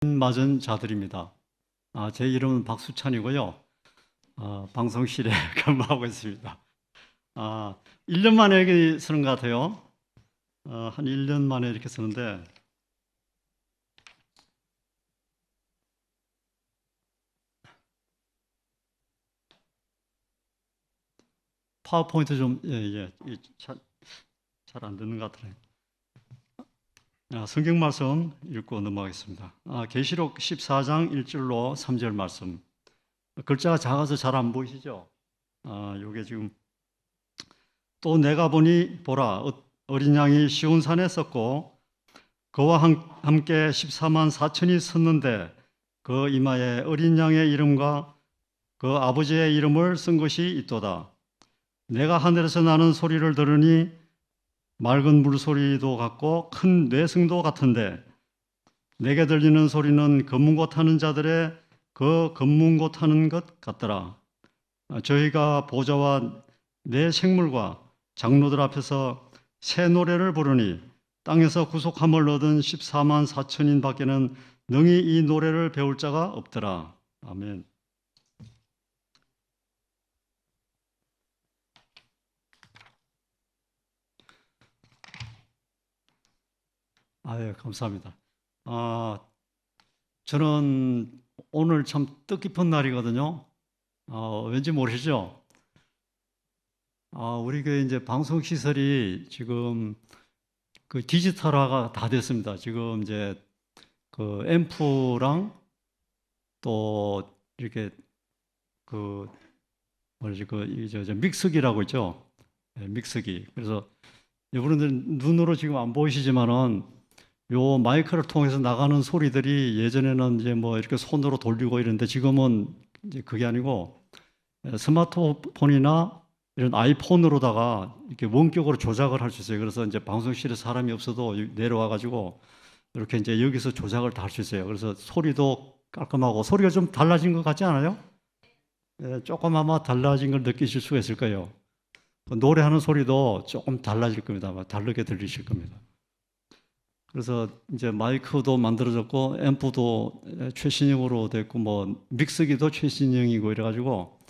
맞은 자들입니다. 제 이름은 박수찬이고요. 방송실에 근무하고 있습니다. 1년 만에 여기 서는 것 같아요. 한 1년 만에 이렇게 서는데, 파워포인트 좀, 잘 안 듣는 것 같아요. 성경 말씀 읽고 넘어가겠습니다. 계시록 14장 1절로 3절 말씀. 글자가 작아서 잘 안 보이시죠? 요게 지금, 또 내가 보니 보라, 어린 양이 시온산에 섰고 그와 함께 14만 4천이 섰는데 그 이마에 어린 양의 이름과 그 아버지의 이름을 쓴 것이 있도다. 내가 하늘에서 나는 소리를 들으니 맑은 물소리도 같고 큰 뇌성도 같은데 내게 들리는 소리는 검문고 타는 자들의 그 검문고 타는 것 같더라. 저희가 보좌와 내 생물과 장로들 앞에서 새 노래를 부르니 땅에서 구속함을 얻은 14만 4천인 밖에는 능히 이 노래를 배울 자가 없더라. 아멘. 예, 감사합니다. 저는 오늘 참 뜻깊은 날이거든요. 왠지 모르시죠? 우리 교회 이제 방송 시설이 지금 그 디지털화가 다 됐습니다. 지금 이제 그 앰프랑 또 이렇게 그 뭐지 저 믹서기라고 있죠. 네, 믹서기. 그래서 여러분들 눈으로 지금 안 보이시지만은 요 마이크를 통해서 나가는 소리들이 예전에는 이제 뭐 이렇게 손으로 돌리고 이런데 지금은 이제 그게 아니고 스마트폰이나 이런 아이폰으로다가 이렇게 원격으로 조작을 할 수 있어요. 그래서 이제 방송실에 사람이 없어도 내려와 가지고 이렇게 이제 여기서 조작을 다 할 수 있어요. 그래서 소리도 깔끔하고 소리가 좀 달라진 것 같지 않아요? 조금 아마 달라진 걸 느끼실 수가 있을 거예요. 노래하는 소리도 조금 달라질 겁니다. 아마 다르게 들리실 겁니다. 그래서 이제 마이크도 만들어졌고 앰프도 최신형으로 됐고 뭐 믹서기도 최신형이고 이래가지고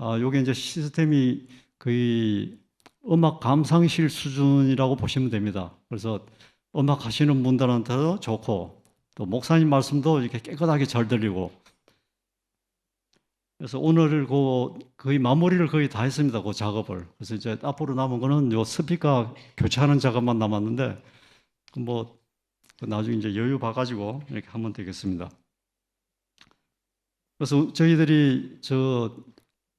요게 이제 시스템이 거의 음악 감상실 수준이라고 보시면 됩니다. 그래서 음악 하시는 분들한테도 좋고 또 목사님 말씀도 이렇게 깨끗하게 잘 들리고 그래서 오늘 거의 마무리를 거의 다 했습니다. 그 작업을. 그래서 이제 앞으로 남은 거는 요 스피커 교체하는 작업만 남았는데 뭐 나중에 이제 여유 봐가지고 이렇게 하면 되겠습니다. 그래서 저희들이 저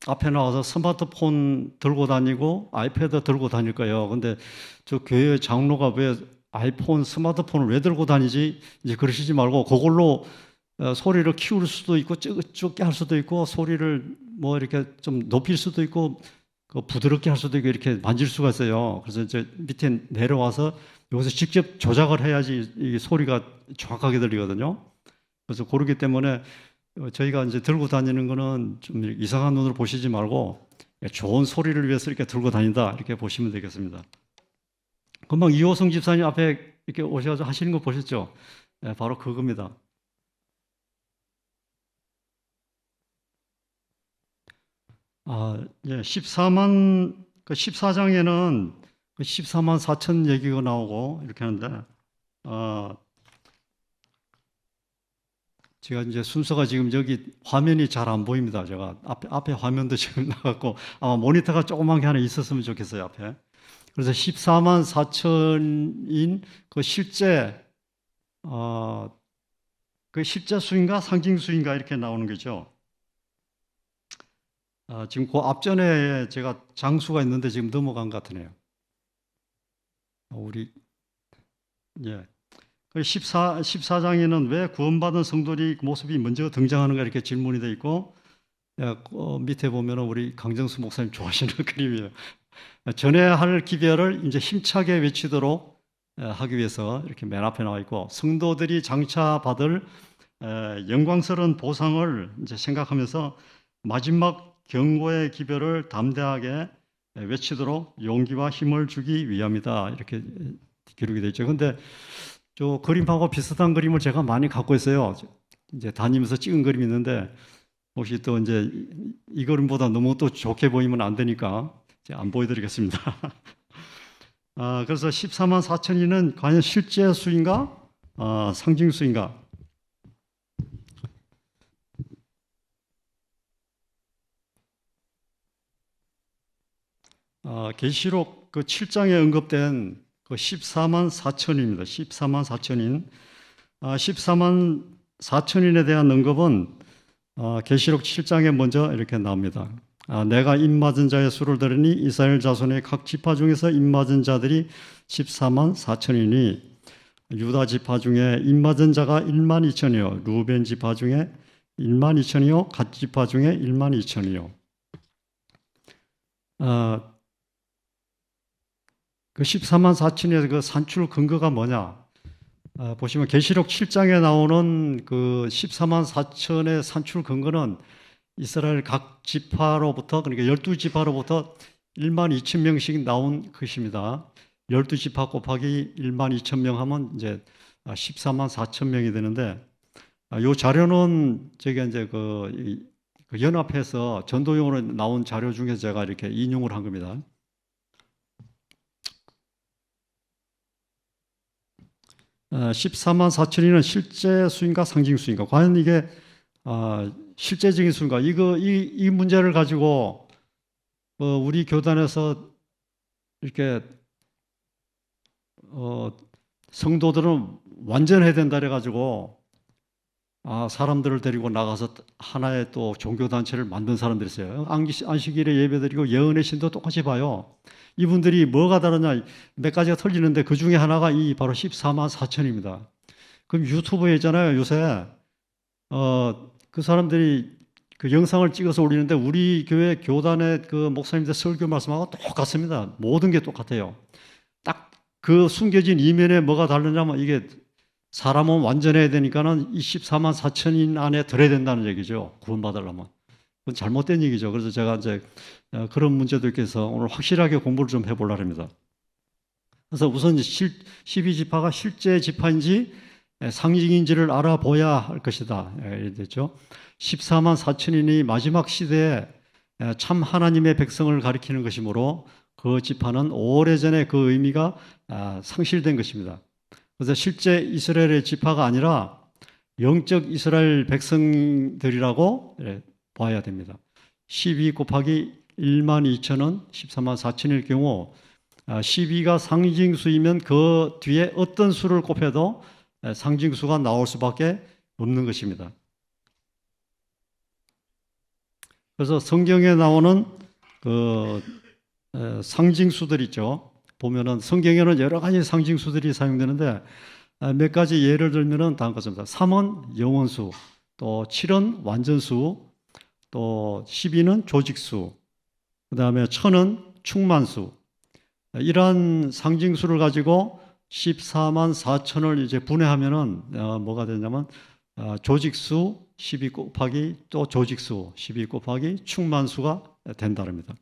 앞에 나와서 스마트폰 들고 다니고 아이패드 들고 다닐 거예요. 근데 저 교회 장로가 왜 아이폰, 스마트폰을 왜 들고 다니지? 이제 그러시지 말고 그걸로 소리를 키울 수도 있고 적게 할 수도 있고 소리를 뭐 이렇게 좀 높일 수도 있고 부드럽게 할 수도 있고 이렇게 만질 수가 있어요. 그래서 이제 밑에 내려와서 여기서 직접 조작을 해야지 이 소리가 정확하게 들리거든요. 그래서 그렇기 때문에 저희가 이제 들고 다니는 거는 좀 이상한 눈으로 보시지 말고 좋은 소리를 위해서 이렇게 들고 다닌다 이렇게 보시면 되겠습니다. 금방 이호성 집사님 앞에 이렇게 오셔서 하시는 거 보셨죠? 바로 그겁니다. 예, 14장에는 14만 4천 얘기가 나오고 이렇게 하는데, 제가 이제 순서가 지금 여기 화면이 잘 안 보입니다. 제가 앞에 화면도 지금 나갔고, 아마 모니터가 조그만 게 하나 있었으면 좋겠어요, 앞에. 그래서 14만 4천인 그 실제, 그 실제 수인가 상징 수인가 이렇게 나오는 거죠. 지금 그 앞전에 제가 장수가 있는데 지금 넘어간 것 같으네요. 예. 14장에는 왜 구원받은 성도들이 모습이 먼저 등장하는가 이렇게 질문이 되어 있고, 밑에 보면 우리 강정수 목사님 좋아하시는 그림이에요. 전해야 할 기별을 이제 힘차게 외치도록 하기 위해서 이렇게 맨 앞에 나와 있고, 성도들이 장차 받을 영광스러운 보상을 이제 생각하면서 마지막 경고의 기별을 담대하게 외치도록 용기와 힘을 주기 위함이다. 이렇게 기록이 되어 있죠. 근데 저 그림하고 비슷한 그림을 제가 많이 갖고 있어요. 이제 다니면서 찍은 그림이 있는데 혹시 또 이제 이 그림보다 너무 또 좋게 보이면 안 되니까 이제 안 보여드리겠습니다. 그래서 14만 4천인은 과연 실제 수인가? 상징 수인가? 계시록 그 7장에 언급된 그 14만 4천입니다. 14만 4천인. 14만 4천인에 대한 언급은 계시록 7장에 먼저 이렇게 나옵니다. 내가 입맞은 자의 수를 들으니 이스라엘 자손의 각 지파 중에서 입맞은 자들이 14만 4천이니 유다 지파 중에 입맞은 자가 1만 2천이요 루벤 지파 중에 1만 2천이요 갓 지파 중에 1만 2천이요. 그 14만 4천의 그 산출 근거가 뭐냐? 보시면 계시록 7장에 나오는 그 14만 4천의 산출 근거는 이스라엘 각 지파로부터, 그러니까 12지파로부터 1만 2천 명씩 나온 것입니다. 12지파 곱하기 1만 2천 명 하면 이제 14만 4천 명이 되는데, 이 자료는 제가 이제 그 연합해서 전도용으로 나온 자료 중에 제가 이렇게 인용을 한 겁니다. 14만 4천이는 실제 수인가 상징 수인가? 과연 이게 실제적인 수인가? 이 문제를 가지고 우리 교단에서 이렇게 성도들은 완전해야 된다 그래가지고 사람들을 데리고 나가서 하나의 또 종교단체를 만든 사람들이 있어요. 안식일에 예배드리고 예언의 신도 똑같이 봐요. 이분들이 뭐가 다르냐, 몇 가지가 틀리는데 그 중에 하나가 이 바로 14만 4천입니다. 그럼 유튜브에 있잖아요, 요새. 그 사람들이 그 영상을 찍어서 올리는데 우리 교회 교단의 그 목사님들 설교 말씀하고 똑같습니다. 모든 게 똑같아요. 딱 그 숨겨진 이면에 뭐가 다르냐면 이게 사람은 완전해야 되니까는 이 14만 4천인 안에 들어야 된다는 얘기죠. 구원받으려면. 그건 잘못된 얘기죠. 그래서 제가 이제 그런 문제도 있겠어 오늘 확실하게 공부를 좀 해보려고 합니다. 그래서 우선 12지파가 실제 지파인지 상징인지를 알아봐야 할 것이다. 이렇게 됐죠. 14만 4천인이 마지막 시대에 참 하나님의 백성을 가리키는 것이므로 그 지파는 오래전에 그 의미가 상실된 것입니다. 그래서 실제 이스라엘의 지파가 아니라 영적 이스라엘 백성들이라고 봐야 됩니다. 12 곱하기 1만 2천은 14만 4천일 경우 12가 상징수이면 그 뒤에 어떤 수를 곱해도 상징수가 나올 수밖에 없는 것입니다. 그래서 성경에 나오는 그 상징수들 있죠. 보면은 성경에는 여러 가지 상징수들이 사용되는데 몇 가지 예를 들면은 다음 것입니다. 3은 영원수, 또 7은 완전수, 또 12는 조직수, 그 다음에 1000은 충만수. 이러한 상징수를 가지고 14만 4천을 이제 분해하면은 뭐가 되냐면 조직수 12 곱하기 또 조직수 12 곱하기 충만수가 된다랍니다.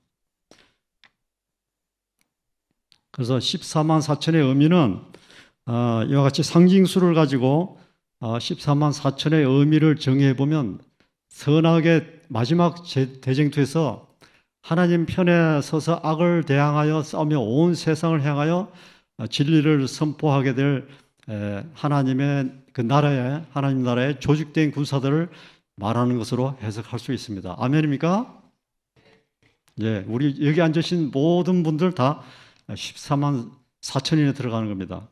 그래서 14만 4천의 의미는 이와 같이 상징수를 가지고 14만 4천의 의미를 정의해 보면 선악의 마지막 대쟁투에서 하나님 편에 서서 악을 대항하여 싸우며 온 세상을 향하여 진리를 선포하게 될 하나님의 그 나라의 하나님 나라의 조직된 군사들을 말하는 것으로 해석할 수 있습니다. 아멘입니까? 예, 우리 여기 앉으신 모든 분들 다 14만 4천인에 들어가는 겁니다.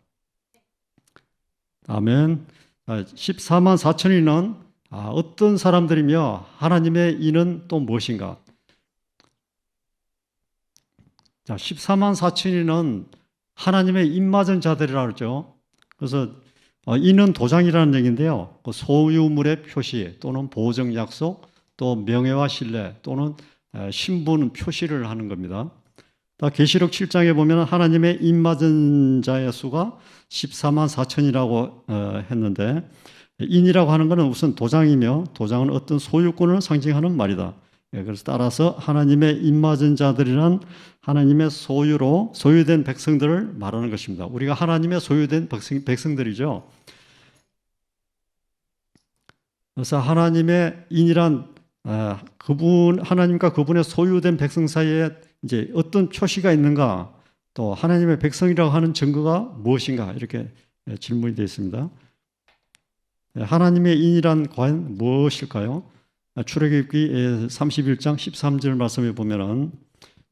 아멘. 14만 4천인은 어떤 사람들이며 하나님의 이는 또 무엇인가? 자, 14만 4천인은 하나님의 입맞은 자들이라고 그러죠. 그래서 이는 도장이라는 얘기인데요. 그 소유물의 표시 또는 보증 약속 또 명예와 신뢰 또는 신분 표시를 하는 겁니다. 계시록 7장에 보면 하나님의 입맞은 자의 수가 14만 4천이라고 했는데 인이라고 하는 것은 우선 도장이며 도장은 어떤 소유권을 상징하는 말이다. 그래서 따라서 하나님의 입맞은 자들이란 하나님의 소유된 백성들을 말하는 것입니다. 우리가 하나님의 소유된 백성들이죠. 그래서 하나님의 인이란 하나님과 그분의 소유된 백성 사이에 이제 어떤 표시가 있는가, 또 하나님의 백성이라고 하는 증거가 무엇인가, 이렇게 질문이 되어 있습니다. 하나님의 인이란 과연 무엇일까요? 출애굽기 31장 13절 말씀에 보면은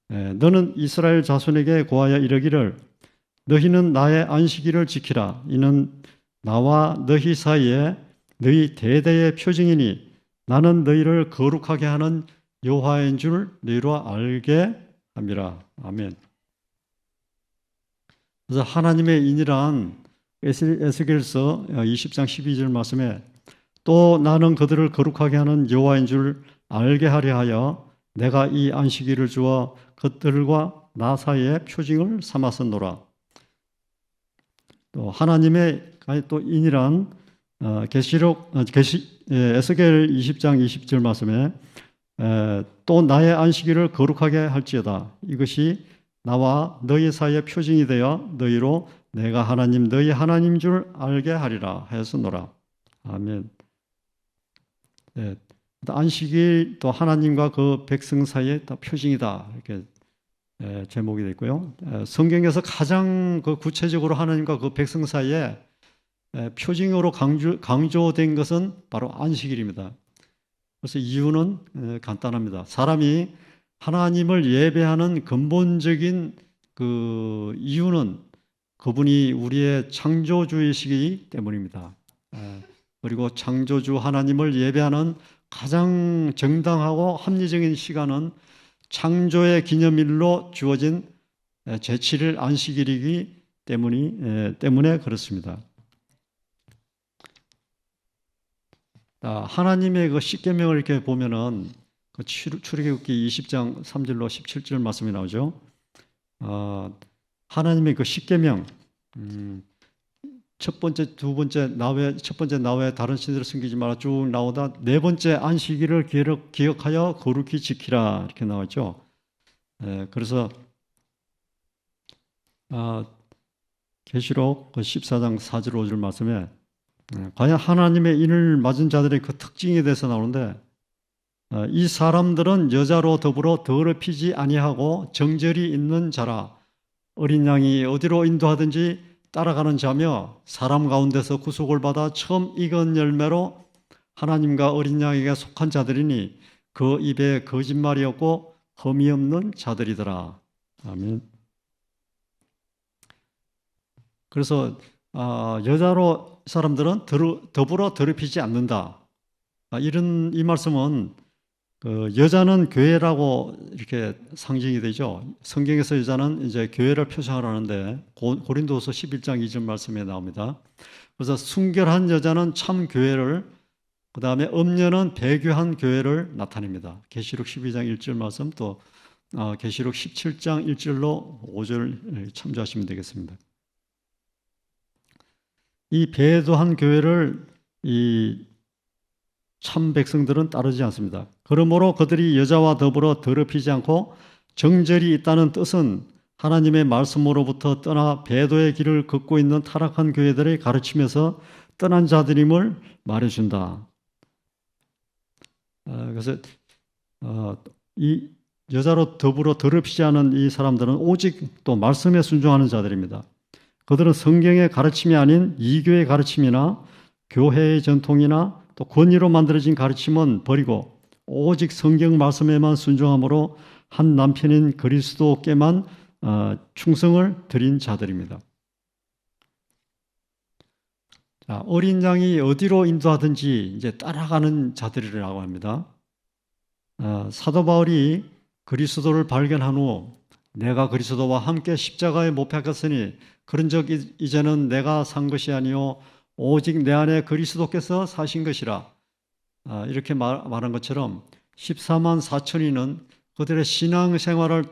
너는 이스라엘 자손에게 고하여 이르기를 너희는 나의 안식일을 지키라. 이는 나와 너희 사이에 너희 대대의 표징이니 나는 너희를 거룩하게 하는 여호와인 줄 너희로 알게 함이라. 아멘. 그래서 하나님의 인이란 에스겔서 20장 12절 말씀에 또 나는 그들을 거룩하게 하는 여호와인 줄 알게 하려 하여 내가 이 안식일을 주어 그들과 나 사이에 표징을 삼았었노라. 또 하나님의 또 인이란 에스겔 20장 20절 말씀에 또 나의 안식일을 거룩하게 할지어다. 이것이 나와 너희 사이의 표징이 되어 너희로 내가 하나님 너희 하나님 줄 알게 하리라 하였으노라. 아멘. 안식일 또 하나님과 그 백성 사이의 표징이다, 이렇게 제목이 되어 있고요. 성경에서 가장 그 구체적으로 하나님과 그 백성 사이에 표징으로 강조된 것은 바로 안식일입니다. 그래서 이유는 간단합니다. 사람이 하나님을 예배하는 근본적인 그 이유는 그분이 우리의 창조주이시기 때문입니다. 그리고 창조주 하나님을 예배하는 가장 정당하고 합리적인 시간은 창조의 기념일로 주어진 제7일 안식일이기 때문에 그렇습니다. 하나님의 그 십계명을 이렇게 보면은 그 출애굽기 20장 3절로 17절 말씀이 나오죠. 하나님의 그 십계명, 첫 번째, 두 번째 첫 번째 나외 다른 신들을 숨기지 마라 쭉 나오다 네 번째 안식일을 기억하여 거룩히 지키라, 이렇게 나왔죠. 그래서 계시록 14장 4절 5절 말씀에 과연 하나님의 인을 맞은 자들의 그 특징에 대해서 나오는데 이 사람들은 여자로 더불어 더럽히지 아니하고 정절이 있는 자라. 어린 양이 어디로 인도하든지 따라가는 자며 사람 가운데서 구속을 받아 처음 익은 열매로 하나님과 어린 양에게 속한 자들이니 그 입에 거짓말이 없고 흠이 없는 자들이더라. 아멘. 그래서 여자로 사람들은 더불어 더럽히지 않는다. 이 말씀은 그 여자는 교회라고 이렇게 상징이 되죠. 성경에서 여자는 이제 교회를 표상하는데 고린도서 11장 2절 말씀에 나옵니다. 그래서 순결한 여자는 참 교회를, 그 다음에 음녀는 배교한 교회를 나타냅니다. 계시록 12장 1절 말씀, 또 계시록 17장 1절로 5절 참조하시면 되겠습니다. 이 배도한 교회를 이 참 백성들은 따르지 않습니다. 그러므로 그들이 여자와 더불어 더럽히지 않고 정절이 있다는 뜻은 하나님의 말씀으로부터 떠나 배도의 길을 걷고 있는 타락한 교회들의 가르침에서 떠난 자들임을 말해준다. 그래서 이 여자로 더불어 더럽히지 않은 이 사람들은 오직 또 말씀에 순종하는 자들입니다. 그들은 성경의 가르침이 아닌 이교의 가르침이나 교회의 전통이나 또 권위로 만들어진 가르침은 버리고 오직 성경 말씀에만 순종함으로 한 남편인 그리스도께만 충성을 드린 자들입니다. 자, 어린 양이 어디로 인도하든지 이제 따라가는 자들이라고 합니다. 사도 바울이 그리스도를 발견한 후 내가 그리스도와 함께 십자가에 못 박혔으니 그런즉 이제는 내가 산 것이 아니요 오직 내 안에 그리스도께서 사신 것이라, 이렇게 말한 것처럼 14만 4천인은 그들의 신앙생활을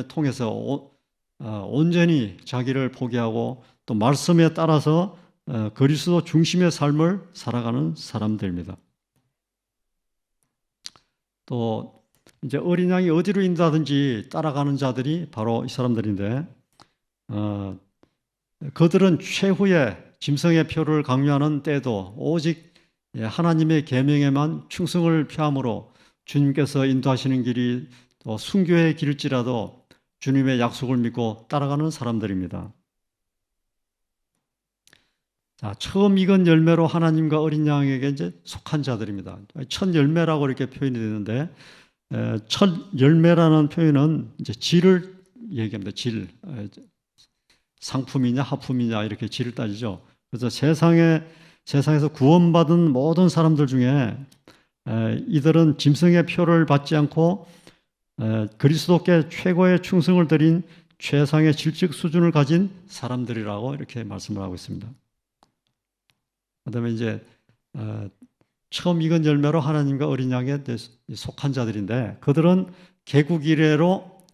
통해서 온전히 자기를 포기하고 또 말씀에 따라서 그리스도 중심의 삶을 살아가는 사람들입니다. 또 이제 어린 양이 어디로 인도하든지 따라가는 자들이 바로 이 사람들인데, 그들은 최후의 짐승의 표를 강요하는 때도 오직 하나님의 계명에만 충성을 표함으로 주님께서 인도하시는 길이 또 순교의 길일지라도 주님의 약속을 믿고 따라가는 사람들입니다. 자, 처음 익은 열매로 하나님과 어린 양에게 이제 속한 자들입니다. 첫 열매라고 이렇게 표현이 되는데, 첫 열매라는 표현은 이제 질을 얘기합니다. 질. 상품이냐 하품이냐 이렇게 질을 따지죠. 그래서 세상에서 구원받은 모든 사람들 중에 이들은 짐승의 표를 받지 않고 그리스도께 최고의 충성을 드린 최상의 질적 수준을 가진 사람들이라고 이렇게 말씀을 하고 있습니다. 그다음에 이제 처음 익은 열매로 하나님과 어린 양에 속한 자들인데, 그들은 개국 이래로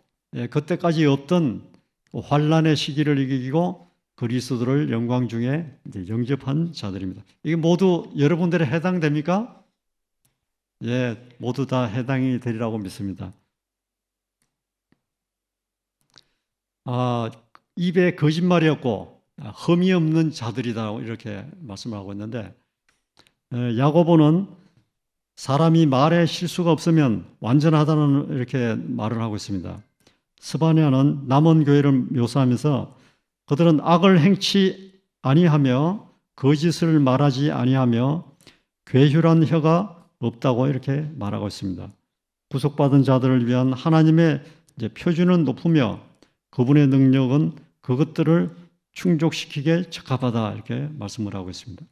그때까지 없던 환란의 시기를 이기고 그리스도를 영광 중에 영접한 자들입니다. 이게 모두 여러분들에 해당됩니까? 예, 모두 다 해당이 되리라고 믿습니다. 입에 거짓말이 없고 흠이 없는 자들이다 이렇게 말씀을 하고 있는데, 야고보는 사람이 말에 실수가 없으면 완전하다는 이렇게 말을 하고 있습니다. 스바냐는 남은 교회를 묘사하면서 그들은 악을 행치 아니하며 거짓을 말하지 아니하며 괴휼한 혀가 없다고 이렇게 말하고 있습니다. 구속받은 자들을 위한 하나님의 표준은 높으며 그분의 능력은 그것들을 충족시키기에 적합하다 이렇게 말씀을 하고 있습니다.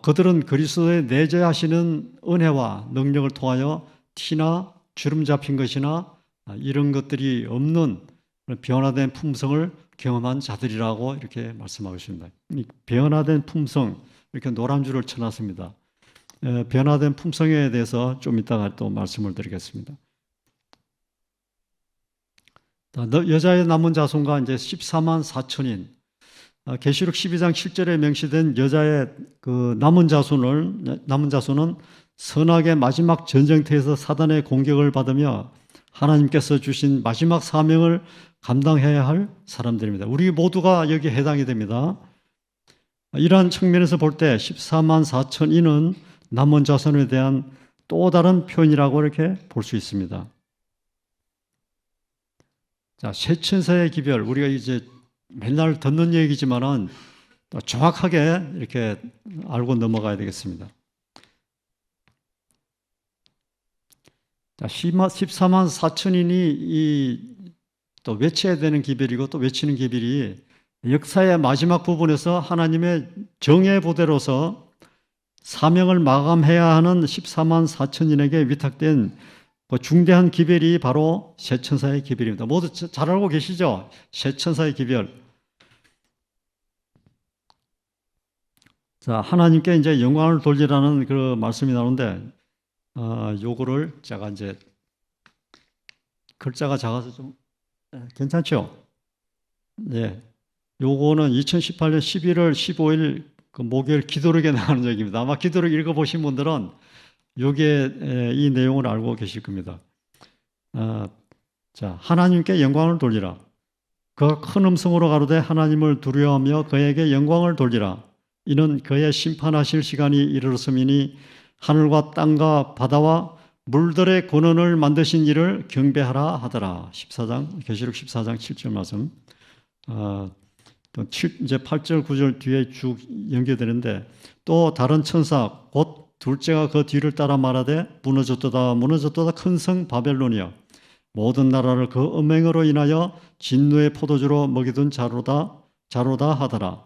그들은 그리스도의 내재하시는 은혜와 능력을 통하여 티나 주름 잡힌 것이나 이런 것들이 없는 변화된 품성을 경험한 자들이라고 이렇게 말씀하고 있습니다. 변화된 품성, 이렇게 노란 줄을 쳐놨습니다. 변화된 품성에 대해서 좀 이따가 또 말씀을 드리겠습니다. 여자의 남은 자손과 이제 14만 4천인, 계시록 12장 7절에 명시된 여자의 그 남은 자손은 선악의 마지막 전쟁터에서 사단의 공격을 받으며 하나님께서 주신 마지막 사명을 감당해야 할 사람들입니다. 우리 모두가 여기에 해당이 됩니다. 이러한 측면에서 볼 때 14만 4천인은 남은 자손에 대한 또 다른 표현이라고 이렇게 볼 수 있습니다. 자, 세 천사의 기별, 우리가 이제 맨날 듣는 얘기지만은 정확하게 이렇게 알고 넘어가야 되겠습니다. 자, 14만 4천인이 또 외쳐야 되는 기별이고 또 외치는 기별이 역사의 마지막 부분에서 하나님의 정의 부대로서 사명을 마감해야 하는 14만 4천인에게 위탁된 그 중대한 기별이 바로 세천사의 기별입니다. 모두 잘 알고 계시죠? 세천사의 기별. 자, 하나님께 이제 영광을 돌리라는 그 말씀이 나오는데, 요거를 제가 이제 글자가 작아서 좀 괜찮죠? 네. 요거는 2018년 11월 15일 그 목요일 기도록에 나오는 얘기입니다. 아마 기도록 읽어보신 분들은 요게 이 내용을 알고 계실 겁니다. 자, 하나님께 영광을 돌리라. 그 큰 음성으로 가로되 하나님을 두려워하며 그에게 영광을 돌리라. 이는 그의 심판하실 시간이 이르렀음이니 하늘과 땅과 바다와 물들의 근원을 만드신 이를 경배하라 하더라. 계시록 14장 7절 말씀. 이제 8절 9절 뒤에 쭉 연결되는데, 또 다른 천사 곧 둘째가 그 뒤를 따라 말하되 무너졌도다 무너졌도다 큰 성 바벨론이여 모든 나라를 그 음행으로 인하여 진노의 포도주로 먹이던 자로다 하더라.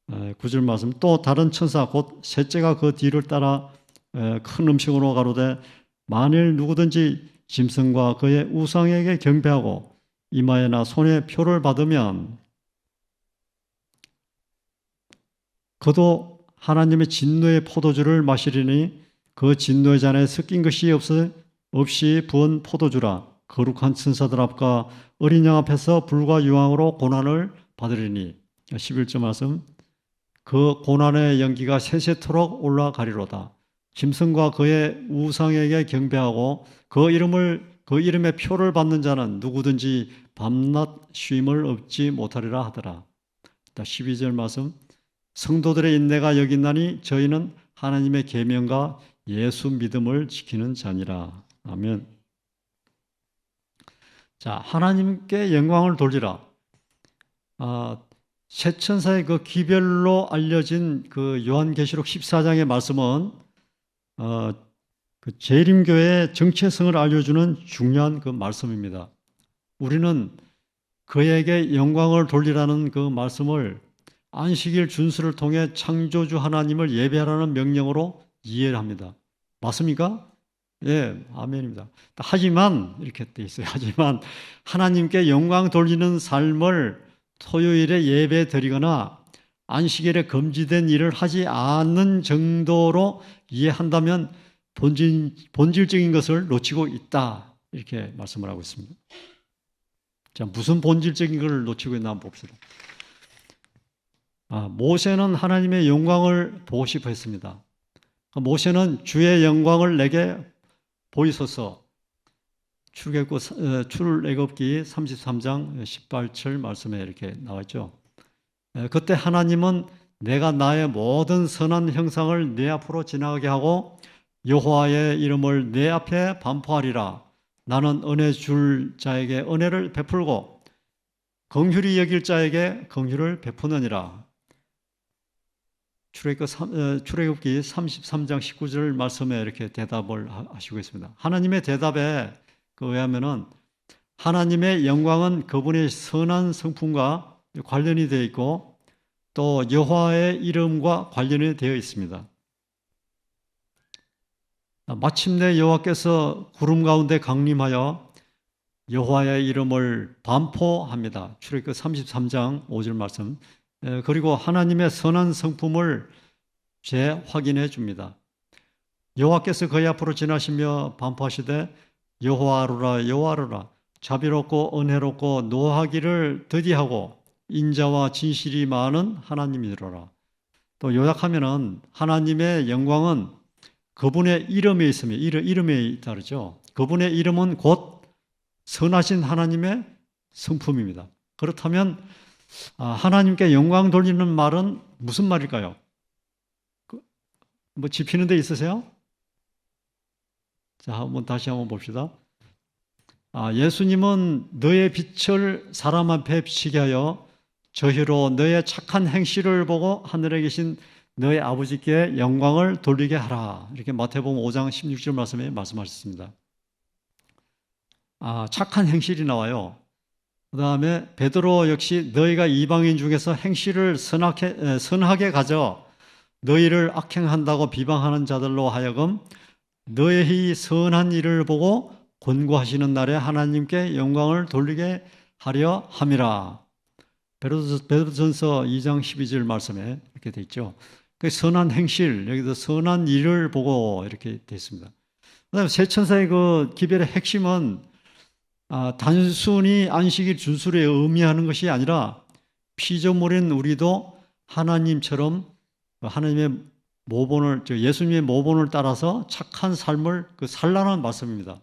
9절 말씀. 또 다른 천사 곧 셋째가 그 뒤를 따라 큰 음식으로 가로되 만일 누구든지 짐승과 그의 우상에게 경배하고 이마에나 손에 표를 받으면 그도 하나님의 진노의 포도주를 마시리니 그 진노의 잔에 섞인 것이 없이 부은 포도주라. 거룩한 천사들 앞과 어린 양 앞에서 불과 유황으로 고난을 받으리니. 11절 말씀. 그 고난의 연기가 세세토록 올라가리로다. 짐승과 그의 우상에게 경배하고 그 이름의 표를 받는 자는 누구든지 밤낮 쉼을 얻지 못하리라 하더라. 12절 말씀. 성도들의 인내가 여기 있나니 저희는 하나님의 계명과 예수 믿음을 지키는 자니라. 아멘. 자, 하나님께 영광을 돌리라. 세 천사의 그 기별로 알려진 그 요한계시록 14장의 말씀은 그 재림교회의 정체성을 알려주는 중요한 그 말씀입니다. 우리는 그에게 영광을 돌리라는 그 말씀을 안식일 준수를 통해 창조주 하나님을 예배하라는 명령으로 이해를 합니다. 맞습니까? 예, 아멘입니다. 하지만 이렇게 돼 있어요. 하지만 하나님께 영광 돌리는 삶을 토요일에 예배 드리거나 안식일에 금지된 일을 하지 않는 정도로 이해한다면 본질적인 것을 놓치고 있다. 이렇게 말씀을 하고 있습니다. 자, 무슨 본질적인 것을 놓치고 있나 한번 봅시다. 모세는 하나님의 영광을 보고 싶어 했습니다. 모세는 주의 영광을 내게 보이소서. 출애굽기 33장 18절 말씀에 이렇게 나와 있죠. 그때 하나님은 내가 나의 모든 선한 형상을 내 앞으로 지나가게 하고 여호와의 이름을 내 앞에 반포하리라. 나는 은혜 줄 자에게 은혜를 베풀고 긍휼히 여길 자에게 긍휼을 베푸느니라. 출애굽기 33장 19절 말씀에 이렇게 대답을 하시고 있습니다. 하나님의 대답에 의하면은 하나님의 영광은 그분의 선한 성품과 관련이 되어 있고 또 여호와의 이름과 관련이 되어 있습니다. 마침내 여호와께서 구름 가운데 강림하여 여호와의 이름을 반포합니다. 출애굽기 33장 5절 말씀. 그리고 하나님의 선한 성품을 재확인해 줍니다. 여호와께서 그의 앞으로 지나시며 반포하시되 여호와로라 여호와로라 자비롭고 은혜롭고 노하기를 더디하고 인자와 진실이 많은 하나님이로라. 또 요약하면은 하나님의 영광은 그분의 이름에 있으며 이름에 따르죠. 그분의 이름은 곧 선하신 하나님의 성품입니다. 그렇다면 하나님께 영광 돌리는 말은 무슨 말일까요? 뭐 짚히는 데 있으세요? 자, 다시 한번 봅시다. 예수님은 너의 빛을 사람 앞에 비치게 하여 저희로 너의 착한 행실을 보고 하늘에 계신 너의 아버지께 영광을 돌리게 하라. 이렇게 마태복음 5장 16절 말씀에 말씀하셨습니다. 착한 행실이 나와요. 그 다음에 베드로 역시 너희가 이방인 중에서 행실을 선하게 가져 너희를 악행한다고 비방하는 자들로 하여금 너희 선한 일을 보고 권고하시는 날에 하나님께 영광을 돌리게 하려 함이라. 베드로전서 2장 12절 말씀에 이렇게 돼 있죠. 그 선한 행실, 여기서 선한 일을 보고 이렇게 돼 있습니다. 그다음에 세 천사의 그 기별의 핵심은 단순히 안식일 준수를 의미하는 것이 아니라 피조물인 우리도 하나님처럼 하나님의 모본을, 예수님의 모본을 따라서 착한 삶을 살라는 말씀입니다.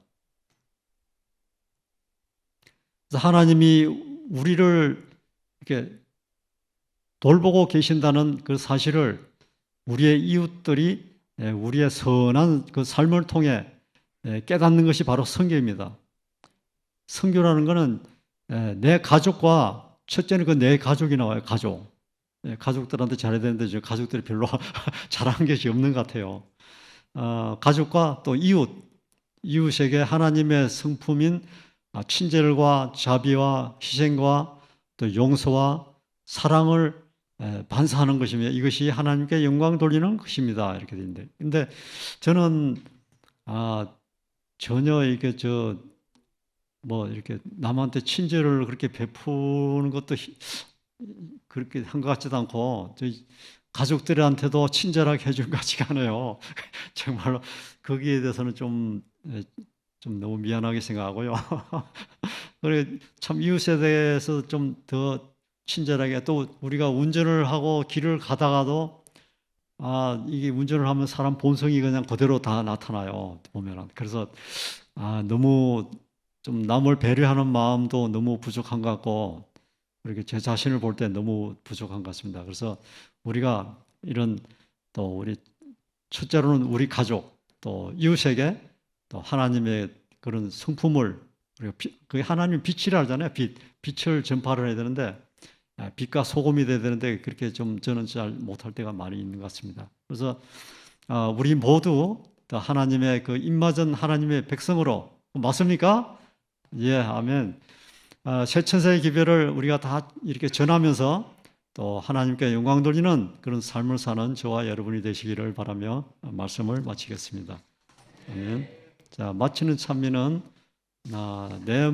그래서 하나님이 우리를 이렇게 돌보고 계신다는 그 사실을 우리의 이웃들이 우리의 선한 그 삶을 통해 깨닫는 것이 바로 선교입니다. 선교라는 것은 내 가족과, 첫째는 그 내 가족이 나와요. 가족들한테 잘해야 되는데 저 가족들이 별로 잘한 것이 없는 것 같아요. 가족과 또 이웃에게 하나님의 성품인 친절과 자비와 희생과 또 용서와 사랑을 반사하는 것이며 이것이 하나님께 영광 돌리는 것입니다. 이렇게 되는데, 근데 저는 전혀 이게 이렇게 남한테 친절을 그렇게 베푸는 것도 그렇게 한 것 같지도 않고 저희 가족들한테도 친절하게 해준 것 같지가 않아요. 정말로 거기에 대해서는 좀 너무 미안하게 생각하고요. 그래 참 이웃에 대해서 좀 더 친절하게, 또 우리가 운전을 하고 길을 가다가도 이게 운전을 하면 사람 본성이 그냥 그대로 다 나타나요. 보면은. 그래서 너무 좀 남을 배려하는 마음도 너무 부족한 것 같고, 그렇게 제 자신을 볼 때 너무 부족한 것 같습니다. 그래서 우리가 이런 또 우리 첫째로는 우리 가족, 또 이웃에게 또 하나님의 그런 성품을 우리가 그 하나님 빛이라 하잖아요. 빛을 전파를 해야 되는데 빛과 소금이 돼야 되는데 그렇게 좀 저는 잘 못할 때가 많이 있는 것 같습니다. 그래서 우리 모두 또 하나님의 그 입맞은 하나님의 백성으로 맞습니까? 예, 아멘. 새 천사의 기별을 우리가 다 이렇게 전하면서 또 하나님께 영광 돌리는 그런 삶을 사는 저와 여러분이 되시기를 바라며 말씀을 마치겠습니다. 아멘. 자, 마치는 찬미는 내